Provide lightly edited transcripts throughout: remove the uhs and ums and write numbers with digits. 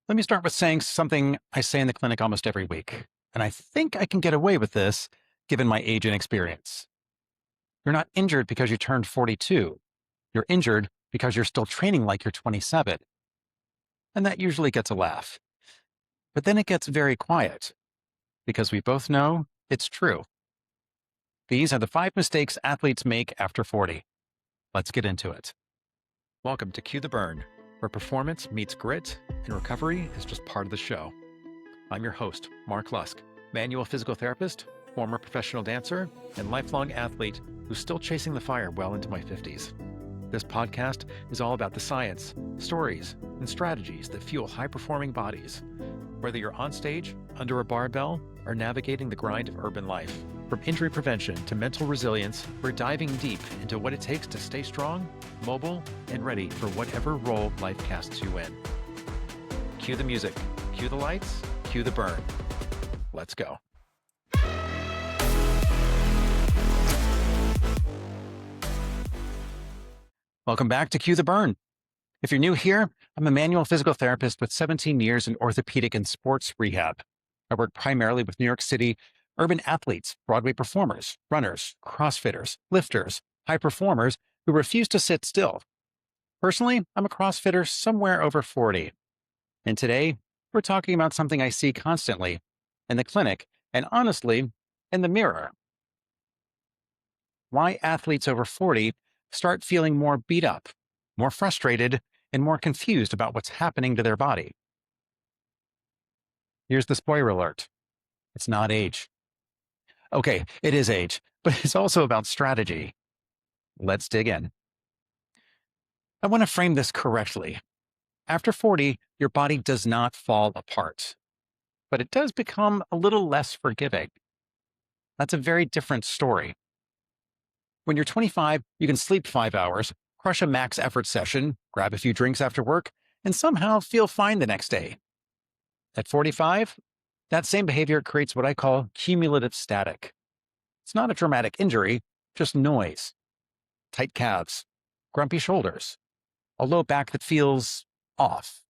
Let me start with saying something I say in the clinic almost every week, and I think I can get away with this given my age and experience. You're not injured because you turned 42. You're injured because you're still training like you're 27. And that usually gets a laugh. But then it gets very quiet because we both know it's true. These are the 5 mistakes athletes make after 40. Let's get into it. Welcome to Cue the Burn, where performance meets grit and recovery is just part of the show. I'm your host, Mark Lusk, manual physical therapist, former professional dancer, and lifelong athlete who's still chasing the fire well into my 50s. This podcast is all about the science, stories, and strategies that fuel high-performing bodies. Whether you're on stage, under a barbell, or navigating the grind of urban life, from injury prevention to mental resilience, we're diving deep into what it takes to stay strong, mobile, and ready for whatever role life casts you in. Cue the music, cue the lights, cue the burn. Let's go. Welcome back to Cue the Burn. If you're new here, I'm a manual physical therapist with 17 years in orthopedic and sports rehab. I work primarily with New York City urban athletes, Broadway performers, runners, CrossFitters, lifters, high performers who refuse to sit still. Personally, I'm a CrossFitter somewhere over 40. And today, we're talking about something I see constantly in the clinic and honestly, in the mirror. Why athletes over 40 start feeling more beat up, more frustrated, and more confused about what's happening to their body. Here's the spoiler alert. It's not age. Okay, it is age, but it's also about strategy. Let's dig in. I want to frame this correctly. After 40, your body does not fall apart, but it does become a little less forgiving. That's a very different story. When you're 25, you can sleep 5 hours, crush a max effort session, grab a few drinks after work, and somehow feel fine the next day. At 45, that same behavior creates what I call cumulative static. It's not a dramatic injury, just noise. Tight calves, grumpy shoulders, a low back that feels off,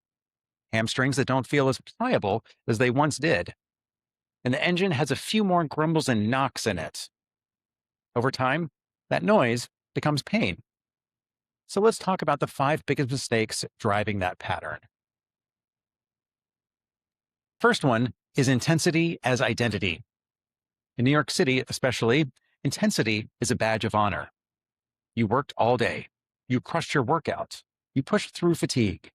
hamstrings that don't feel as pliable as they once did, and the engine has a few more grumbles and knocks in it. Over time, that noise becomes pain. So let's talk about the 5 biggest mistakes driving that pattern. First one is intensity as identity. In New York City, especially, intensity is a badge of honor. You worked all day. You crushed your workout. You pushed through fatigue.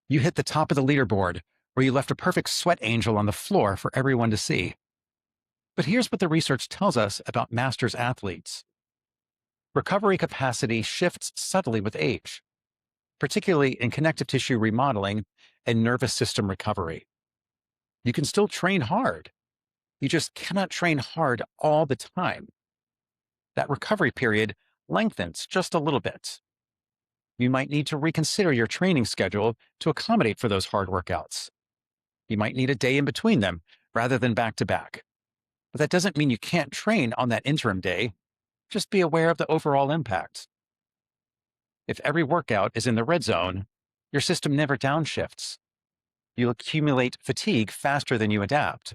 You hit the top of the leaderboard, or you left a perfect sweat angel on the floor for everyone to see. But here's what the research tells us about masters athletes. Recovery capacity shifts subtly with age, particularly in connective tissue remodeling and nervous system recovery. You can still train hard. You just cannot train hard all the time. That recovery period lengthens just a little bit. You might need to reconsider your training schedule to accommodate for those hard workouts. You might need a day in between them rather than back to back. But that doesn't mean you can't train on that interim day. Just be aware of the overall impact. If every workout is in the red zone, your system never downshifts. You'll accumulate fatigue faster than you adapt.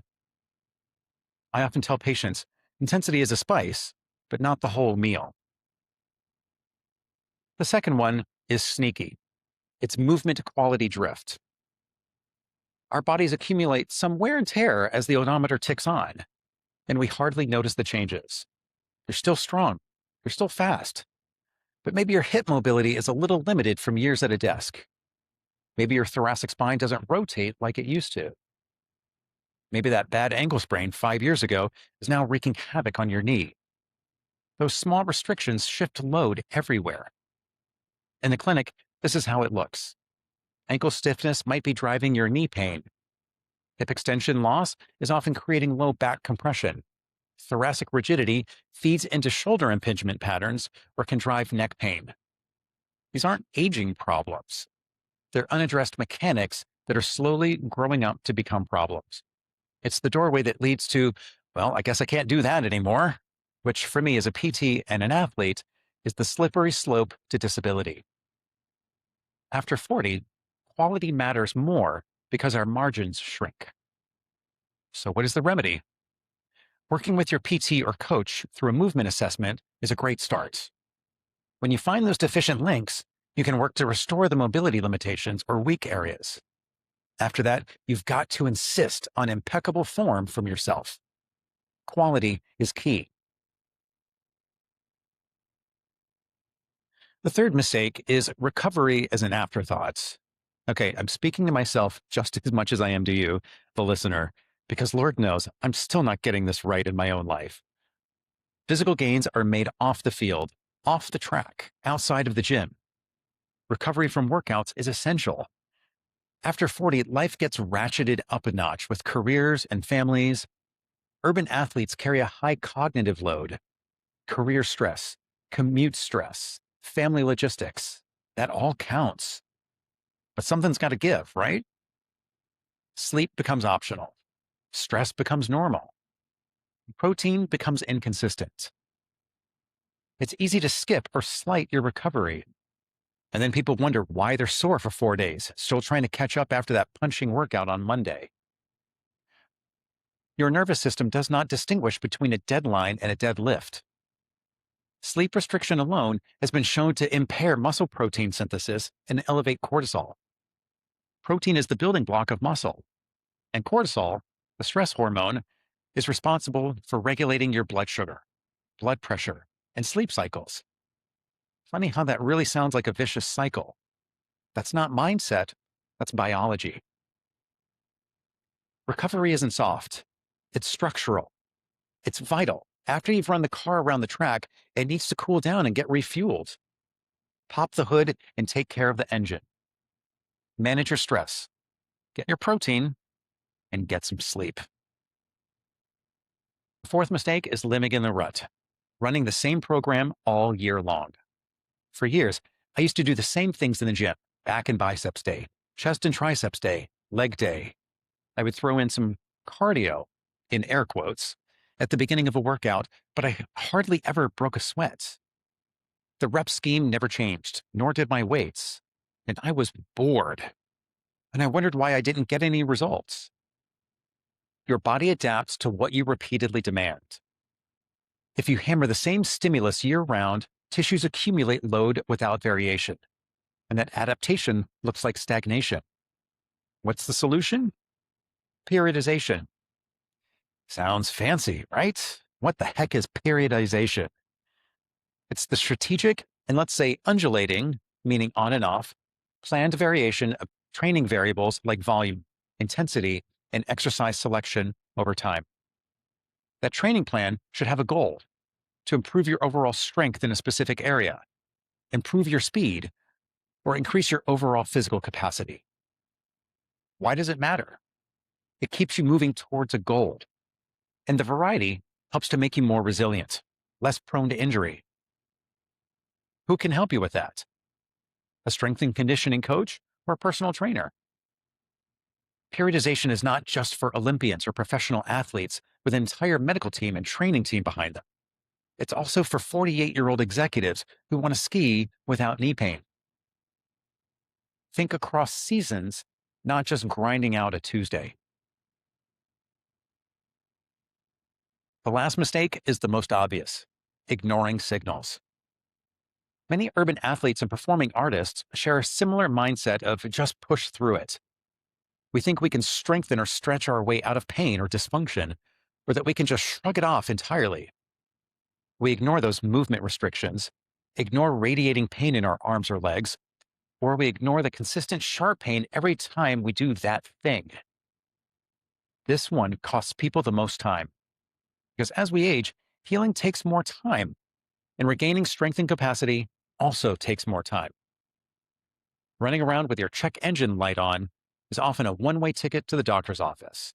I often tell patients, intensity is a spice, but not the whole meal. The second one is sneaky. It's movement quality drift. Our bodies accumulate some wear and tear as the odometer ticks on, and we hardly notice the changes. You're still strong. You're still fast. But maybe your hip mobility is a little limited from years at a desk. Maybe your thoracic spine doesn't rotate like it used to. Maybe that bad ankle sprain 5 years ago is now wreaking havoc on your knee. Those small restrictions shift load everywhere. In the clinic, this is how it looks. Ankle stiffness might be driving your knee pain. Hip extension loss is often creating low back compression. Thoracic rigidity feeds into shoulder impingement patterns or can drive neck pain. These aren't aging problems. They're unaddressed mechanics that are slowly growing up to become problems. It's the doorway that leads to, well, I guess I can't do that anymore, which for me as a PT and an athlete is the slippery slope to disability. After 40, quality matters more because our margins shrink. So, what is the remedy? Working with your PT or coach through a movement assessment is a great start. When you find those deficient links, you can work to restore the mobility limitations or weak areas. After that, you've got to insist on impeccable form from yourself. Quality is key. The third mistake is recovery as an afterthought. Okay, I'm speaking to myself just as much as I am to you, the listener, because Lord knows I'm still not getting this right in my own life. Physical gains are made off the field, off the track, outside of the gym. Recovery from workouts is essential. After 40, life gets ratcheted up a notch with careers and families. Urban athletes carry a high cognitive load, career stress, commute stress, family logistics. That all counts. But something's got to give, right? Sleep becomes optional. Stress becomes normal. Protein becomes inconsistent. It's easy to skip or slight your recovery. And then people wonder why they're sore for 4 days, still trying to catch up after that punching workout on Monday. Your nervous system does not distinguish between a deadline and a deadlift. Sleep restriction alone has been shown to impair muscle protein synthesis and elevate cortisol. Protein is the building block of muscle, and cortisol, the stress hormone, is responsible for regulating your blood sugar, blood pressure, and sleep cycles. Funny how that really sounds like a vicious cycle. That's not mindset, that's biology. Recovery isn't soft, it's structural. It's vital. After you've run the car around the track, it needs to cool down and get refueled. Pop the hood and take care of the engine. Manage your stress, get your protein, and get some sleep. The fourth mistake is living in the rut, running the same program all year long. For years, I used to do the same things in the gym: back and biceps day, chest and triceps day, leg day. I would throw in some cardio, in air quotes, at the beginning of a workout, but I hardly ever broke a sweat. The rep scheme never changed, nor did my weights, and I was bored. And I wondered why I didn't get any results. Your body adapts to what you repeatedly demand. If you hammer the same stimulus year-round, tissues accumulate load without variation, and that adaptation looks like stagnation. What's the solution? Periodization. Sounds fancy, right? What the heck is periodization? It's the strategic and, let's say, undulating, meaning on and off, planned variation of training variables like volume, intensity, and exercise selection over time. That training plan should have a goal: to improve your overall strength in a specific area, improve your speed, or increase your overall physical capacity. Why does it matter? It keeps you moving towards a goal. And the variety helps to make you more resilient, less prone to injury. Who can help you with that? A strength and conditioning coach or a personal trainer? Periodization is not just for Olympians or professional athletes with an entire medical team and training team behind them. It's also for 48-year-old executives who want to ski without knee pain. Think across seasons, not just grinding out a Tuesday. The last mistake is the most obvious: ignoring signals. Many urban athletes and performing artists share a similar mindset of just push through it. We think we can strengthen or stretch our way out of pain or dysfunction, or that we can just shrug it off entirely. We ignore those movement restrictions, ignore radiating pain in our arms or legs, or we ignore the consistent sharp pain every time we do that thing. This one costs people the most time, because as we age, healing takes more time, and regaining strength and capacity also takes more time. Running around with your check engine light on is often a one-way ticket to the doctor's office.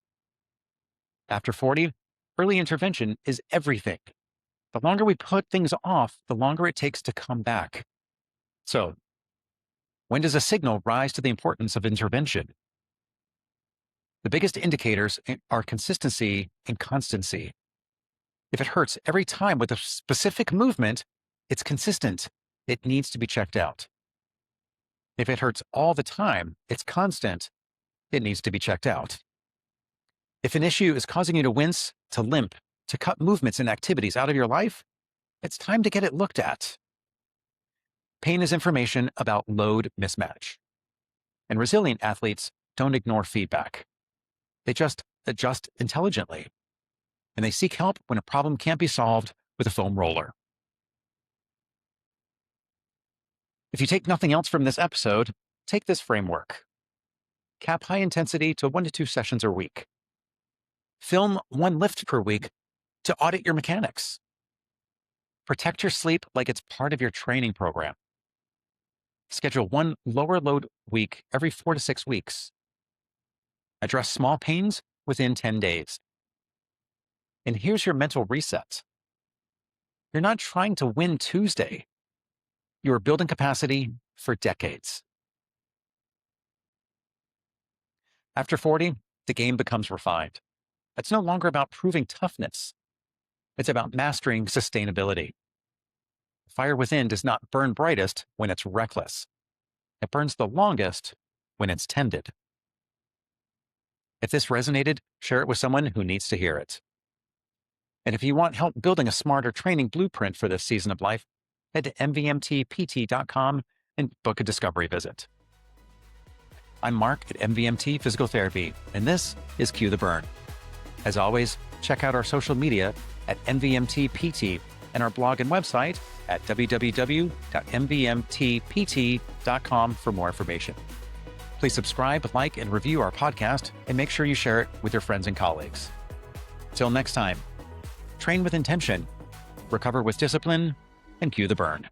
After 40, early intervention is everything. The longer we put things off, the longer it takes to come back. So, when does a signal rise to the importance of intervention? The biggest indicators are consistency and constancy. If it hurts every time with a specific movement, it's consistent. It needs to be checked out. If it hurts all the time, it's constant. it needs to be checked out. If an issue is causing you to wince, to limp, to cut movements and activities out of your life, it's time to get it looked at. Pain is information about load mismatch. And resilient athletes don't ignore feedback. They just adjust intelligently. And they seek help when a problem can't be solved with a foam roller. If you take nothing else from this episode, take this framework. Cap high intensity to 1 to 2 sessions a week. Film 1 lift per week to audit your mechanics. Protect your sleep like it's part of your training program. Schedule 1 lower load week every 4 to 6 weeks. Address small pains within 10 days. And here's your mental reset. You're not trying to win Tuesday. You are building capacity for decades. After 40, the game becomes refined. It's no longer about proving toughness. It's about mastering sustainability. Fire within does not burn brightest when it's reckless. It burns the longest when it's tended. If this resonated, share it with someone who needs to hear it. And if you want help building a smarter training blueprint for this season of life, head to mvmtpt.com and book a discovery visit. I'm Mark at MVMT Physical Therapy, and this is Cue the Burn. As always, check out our social media at MVMTPT and our blog and website at www.mvmtpt.com for more information. Please subscribe, like, and review our podcast, and make sure you share it with your friends and colleagues. Till next time, train with intention, recover with discipline, and cue the burn.